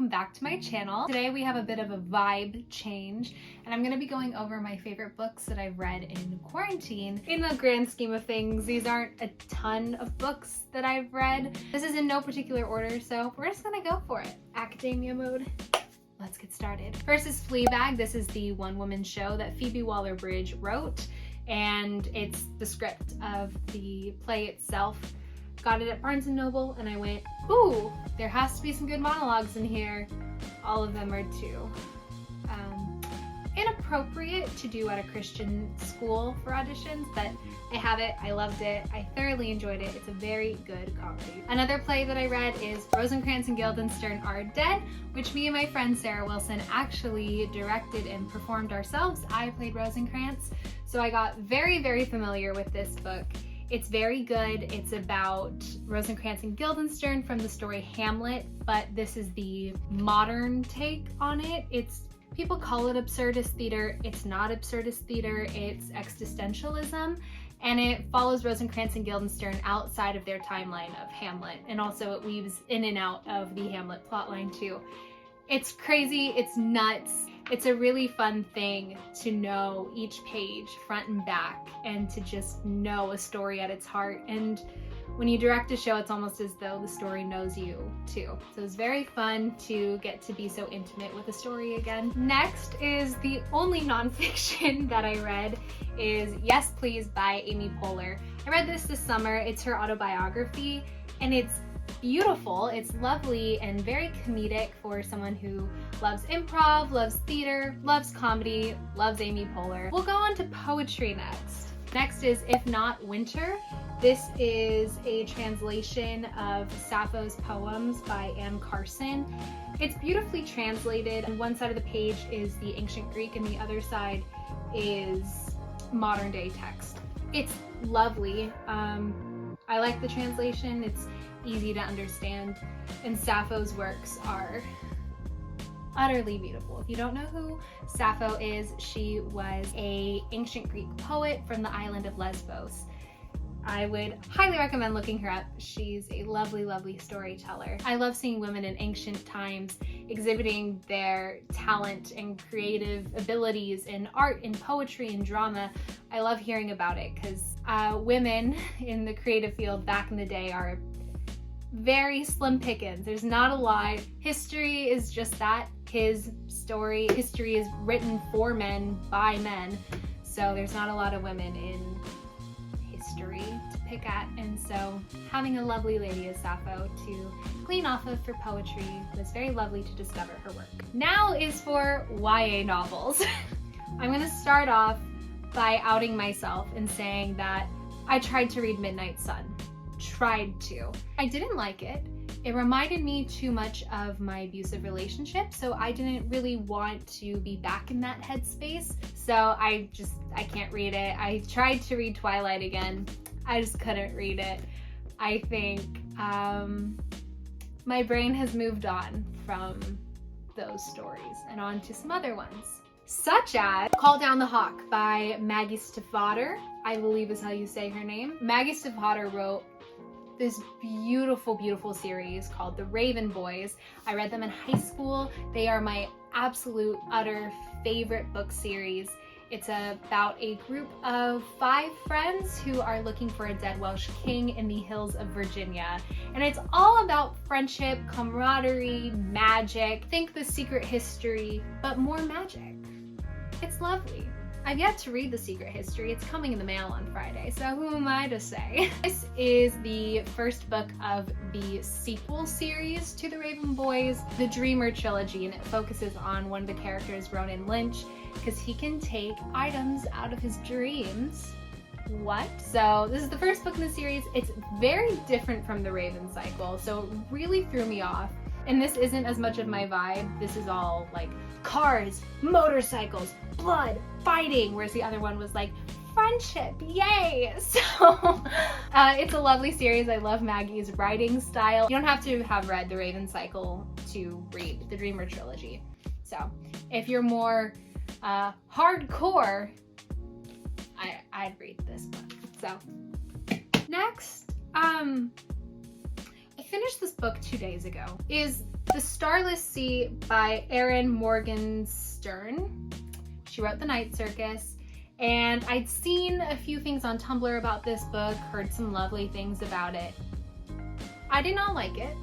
welcome back to my channel. Today we have a bit of a vibe change, and I'm going to be going over my favorite books that I've read in quarantine. In the grand scheme of things, these aren't a ton of books that I've read. This is in no particular order, so we're just going to go for it. Academia mode. Let's get started. First is Fleabag. This is the one-woman show that Phoebe Waller-Bridge wrote, and it's the script of the play itself. Got it at Barnes & Noble, and I went, ooh, there has to be some good monologues in here. All of them are too. Inappropriate to do at a Christian school for auditions, but I have it, I loved it, I thoroughly enjoyed it. It's a very good comedy. Another play that I read is Rosencrantz and Guildenstern Are Dead, which me and my friend Sarah Wilson actually directed and performed ourselves. I played Rosencrantz, so I got very, very familiar with this book. It's very good. It's about Rosencrantz and Guildenstern from the story Hamlet, but this is the modern take on it. People call it absurdist theater. It's not absurdist theater, it's existentialism, and it follows Rosencrantz and Guildenstern outside of their timeline of Hamlet, and also it weaves in and out of the Hamlet plotline too. It's crazy, it's nuts. It's a really fun thing to know each page front and back and to just know a story at its heart. And when you direct a show, it's almost as though the story knows you too. So it's very fun to get to be so intimate with a story again. Next is the only nonfiction that I read is Yes Please by Amy Poehler. I read this summer. It's her autobiography, and it's beautiful, it's lovely, and very comedic for someone who loves improv, loves theater, loves comedy, loves Amy Poehler. We'll go on to poetry next. Next is If Not Winter. This is a translation of Sappho's poems by Carson. It's beautifully translated, and one side of the page is the ancient Greek and the other side is modern day text. It's lovely. I like the translation. It's easy to understand, and Sappho's works are utterly beautiful. If you don't know who Sappho is, she was an ancient Greek poet from the island of Lesbos. I would highly recommend looking her up. She's a lovely, lovely storyteller. I love seeing women in ancient times exhibiting their talent and creative abilities in art, in poetry, and drama. I love hearing about it because women in the creative field back in the day are very slim pickings. There's not a lot. History is just that, his story. History is written for men, by men. So there's not a lot of women in history to pick at. And so having a lovely lady as Sappho to glean off of for poetry was very lovely to discover her work. Now is for YA novels. I'm gonna start off by outing myself and saying that I tried to read Midnight Sun. Tried to. I didn't like it. It reminded me too much of my abusive relationship, so I didn't really want to be back in that headspace. So I can't read it. I tried to read Twilight again. I just couldn't read it. I think my brain has moved on from those stories and on to some other ones, such as Call Down the Hawk by Maggie Stiefvater, I believe is how you say her name. Maggie Stiefvater wrote this beautiful, beautiful series called The Raven Boys. I read them in high school. They are my absolute, utter favorite book series. It's about a group of 5 friends who are looking for a dead Welsh king in the hills of Virginia. And it's all about friendship, camaraderie, magic. Think The Secret History, but more magic. It's lovely. I've yet to read The Secret History. It's coming in the mail on Friday, so who am I to say? This is the first book of the sequel series to The Raven Boys, the Dreamer trilogy, and it focuses on one of the characters, Ronan Lynch, because he can take items out of his dreams. What? So this is the first book in the series. It's very different from the Raven cycle, so it really threw me off. And this isn't as much of my vibe. This is all like cars, motorcycles, blood, fighting, whereas the other one was like friendship, yay! So it's a lovely series. I love Maggie's writing style. You don't have to have read the Raven cycle to read the Dreamer trilogy. So if you're more hardcore, I'd read this book. So next, I finished this book 2 days ago, is The Starless Sea by Erin Morgenstern. She wrote The Night Circus, and I'd seen a few things on Tumblr about this book, heard some lovely things about it. I did not like it.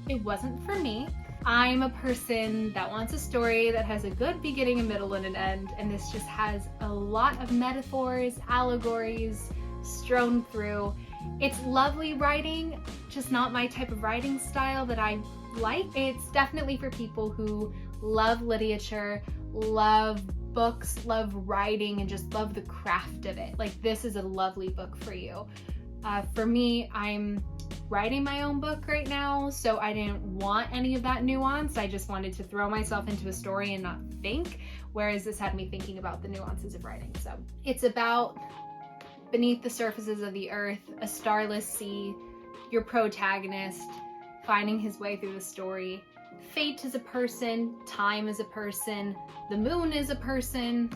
It wasn't for me. I'm a person that wants a story that has a good beginning, a middle, and an end, and this just has a lot of metaphors, allegories strewn through. It's lovely writing, just not my type of writing style that I like. It's definitely for people who love literature, love books, love writing, and just love the craft of it. Like, this is a lovely book for you. For me, I'm writing my own book right now, so I didn't want any of that nuance. I just wanted to throw myself into a story and not think, whereas this had me thinking about the nuances of writing. So it's about beneath the surfaces of the earth, a starless sea, your protagonist finding his way through the story. Fate is a person, time is a person, the moon is a person,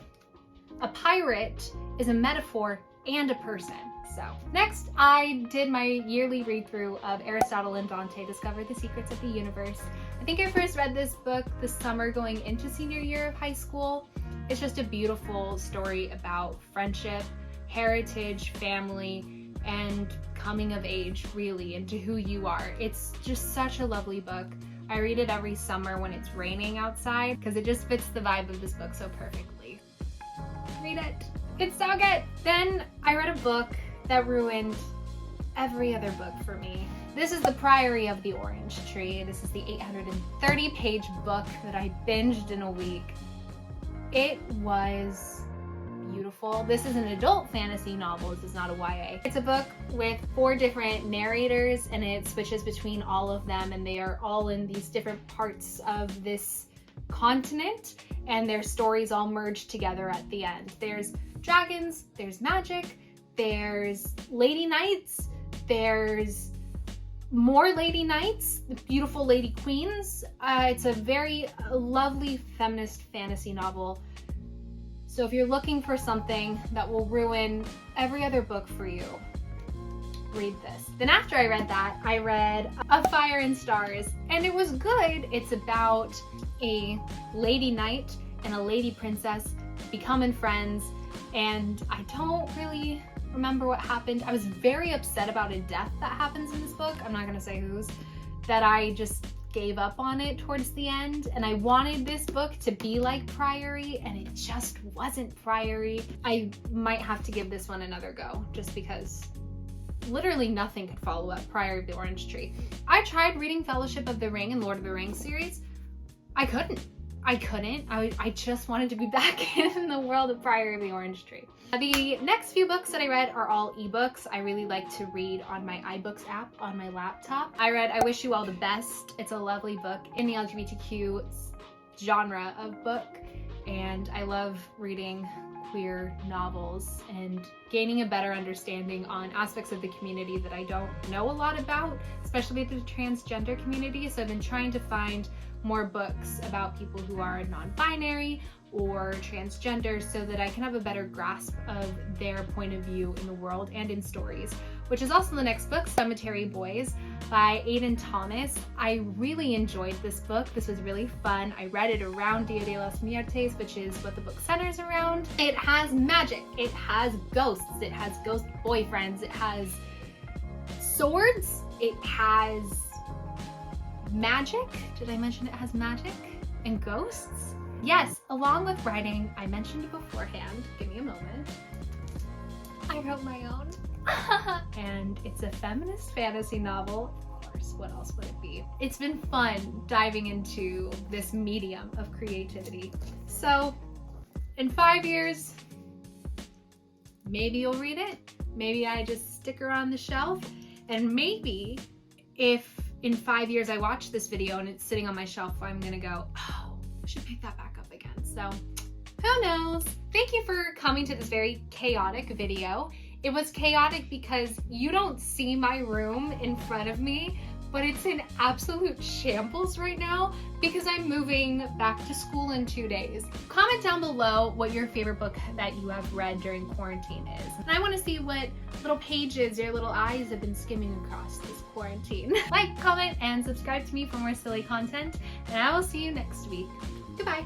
a pirate is a metaphor and a person. So next, I did my yearly read through of Aristotle and Dante, Discover the Secrets of the Universe. I think I first read this book this summer going into senior year of high school. It's just a beautiful story about friendship, heritage, family, and coming of age, really, into who you are. It's just such a lovely book. I read it every summer when it's raining outside because it just fits the vibe of this book so perfectly. Read it. It's so good. Then I read a book that ruined every other book for me. This is The Priory of the Orange Tree. This is the 830-page book that I binged in a week. It was beautiful. This is an adult fantasy novel. This is not a YA. It's a book with 4 different narrators, and it switches between all of them, and they are all in these different parts of this continent, and their stories all merge together at the end. There's dragons, there's magic, there's lady knights, there's more lady knights, beautiful lady queens. It's a very lovely feminist fantasy novel. So if you're looking for something that will ruin every other book for you, read this. Then after I read that, I read Of Fire and Stars, and it was good. It's about a lady knight and a lady princess becoming friends, and I don't really remember what happened. I was very upset about a death that happens in this book. I'm not gonna say whose, that I just gave up on it towards the end, and I wanted this book to be like Priory, and it just wasn't Priory. I might have to give this one another go, just because literally nothing could follow up Priory of the Orange Tree. I tried reading Fellowship of the Ring and Lord of the Rings series. I couldn't. I just wanted to be back in the world of Priory of the Orange Tree. The next few books that I read are all ebooks. I really like to read on my iBooks app on my laptop. I read I Wish You All the Best. It's a lovely book in the LGBTQ genre of book, and I love reading queer novels and gaining a better understanding on aspects of the community that I don't know a lot about, especially the transgender community. So I've been trying to find more books about people who are non-binary or transgender so that I can have a better grasp of their point of view in the world and in stories, which is also the next book, Cemetery Boys by Aiden Thomas. I really enjoyed this book. This was really fun. I read it around Dia de las Muertes, which is what the book centers around. It has magic, it has ghosts, it has ghost boyfriends, it has swords, it has magic. Did I mention it has magic and ghosts? Yes, along with writing, I mentioned beforehand, give me a moment, I wrote my own. And it's a feminist fantasy novel. Of course, what else would it be? It's been fun diving into this medium of creativity. So in 5 years, maybe you'll read it. Maybe I just stick her on the shelf. And maybe if in 5 years I watch this video and it's sitting on my shelf, I'm gonna go, oh, I should pick that back up again. So who knows? Thank you for coming to this very chaotic video. It was chaotic because you don't see my room in front of me, but it's in absolute shambles right now because I'm moving back to school in 2 days. Comment down below what your favorite book that you have read during quarantine is. And I want to see what little pages your little eyes have been skimming across this quarantine. Like, comment, and subscribe to me for more silly content, and I will see you next week. Goodbye.